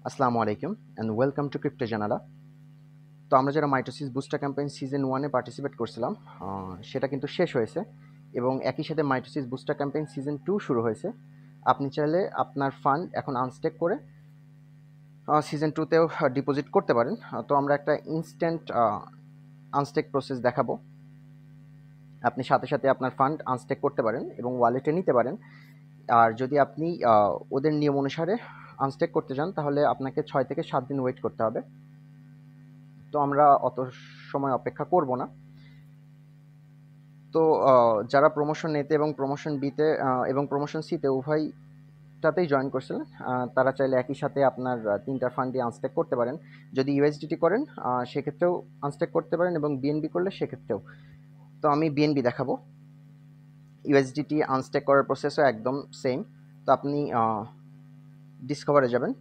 আসসালামু আলাইকুম and welcome to crypto জানালা। তো আমরা যারা মাইটোসিস বুস্টার ক্যাম্পেইন সিজন 1-এ পার্টিসিপেট করছিলাম, সেটা কিন্তু শেষ হয়েছে এবং একই সাথে মাইটোসিস বুস্টার ক্যাম্পেইন সিজন 2 শুরু হয়েছে। আপনি চাইলে আপনার ফান্ড এখন আনস্টেক করে সিজন 2-তেও ডিপোজিট করতে পারেন। তো আমরা একটা ইনস্ট্যান্ট আনস্টেক প্রসেস দেখাবো। আপনি সাথে সাথে আপনার ফান্ড আনস্টেক করতে পারেন এবং ওয়ালেটে নিতে পারেন। আর যদি আপনি ওদের নিয়ম অনুসারে আনস্টেক করতে চান তাহলে আপনাকে 6 থেকে 7 দিন ওয়েট করতে হবে। তো আমরা অত সময় অপেক্ষা করব না। তো যারা প্রমোশন এতে এবং প্রমোশন বিতে এবং প্রমোশন সিতে উভয়টাতেই জয়েন করছিলেন, তারা চাইলে একই সাথে আপনার 3টা ফান্ডই আনস্টেক করতে পারেন। যদি ইউএসডিটি করেন সেক্ষেত্রেও আনস্টেক করতে পারেন এবং বিএনবি করলে সেক্ষেত্রেও। তো আমি বিএনবি দেখাবো। ইউএসডিটি আনস্টেক করার প্রসেসও একদম সেম। তো আপনি ডিসকভারে যাবেন,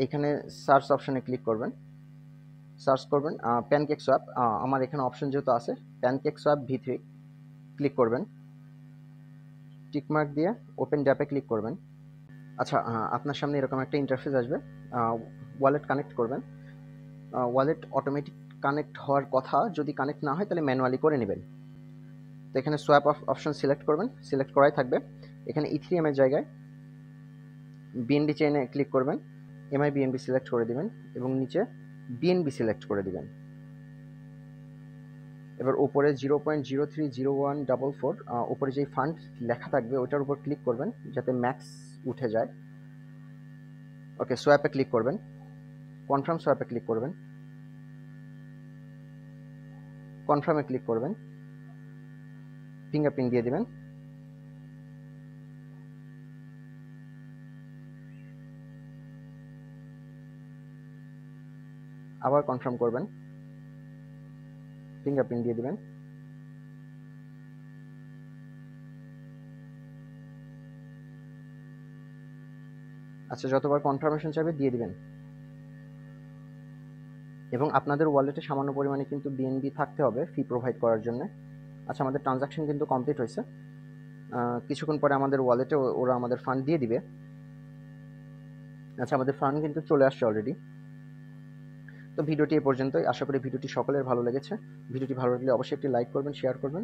এইখানে সার্চ অপশনে ক্লিক করবেন, সার্চ করবেন প্যানকেক সোয়াপ। আমার এখানে অপশন যেহেতু আছে প্যানকেক সোয়াপ V3 ক্লিক করবেন, টিকমার্ক দিয়ে ওপেন ড্যাপে ক্লিক করবেন। আচ্ছা, আপনার সামনে এরকম একটা ইন্টারফেস আসবে। ওয়ালেট কানেক্ট করবেন। ওয়ালেট অটোমেটিক কানেক্ট হওয়ার কথা, যদি কানেক্ট না হয় তাহলে ম্যানুয়ালি করে নেবেন। তো এখানে সোয়াপ অপশন সিলেক্ট করবেন, সিলেক্ট করাই থাকবে। এখানে ইথিরিয়াম এর জায়গায় বিএনবি চেইনে ক্লিক করবেন, এমআই বিএনবি সিলেক্ট করে দিবেন এবং নিচে বিএনবি সিলেক্ট করে দিবেন। এবার উপরে 0.030144 উপরে যেই ফান্ড লেখা থাকবে ওইটার উপর ক্লিক করবেন যাতে ম্যাক্স উঠে যায়। ওকে, সোয়াপে ক্লিক করবেন, কনফার্ম সোয়াপে ক্লিক করবেন, কনফার্মে ক্লিক করবেন, ফিঙ্গারপ্রিন্ট দিয়ে দিবেন। আবার কনফার্ম করবেন, ফিঙ্গারপ্রিন্ট দিয়ে দিবেন। আচ্ছা, যতবার কনফার্মেশন চাইবে দিয়ে দিবেন। এবং আপনাদের ওয়ালেটে সামান্য পরিমাণে কিন্তু বিএনবি থাকতে হবে ফি প্রোভাইড করার জন্য। আচ্ছা, আমাদের ট্রানজাকশন কিন্তু কমপ্লিট হয়েছে। কিছুক্ষণ পরে আমাদের ওয়ালেটে ওরা আমাদের ফান্ড দিয়ে দিবে। আচ্ছা, আমাদের ফান্ড কিন্তু চলে আসছে অলরেডি। তো ভিডিওটি এ পর্যন্তই। আশা করি ভিডিওটি সকলের ভালো লেগেছে। ভিডিওটি ভালো লাগলে অবশ্যই একটি লাইক করবেন, শেয়ার করবেন।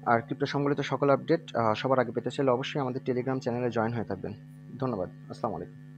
আর ক্রিপ্টো সংবলিত সকল আপডেট সবার আগে পেতে চাইলে অবশ্যই আমাদের টেলিগ্রাম চ্যানেলে জয়েন হয়ে থাকবেন। ধন্যবাদ। আসসালামু আলাইকুম।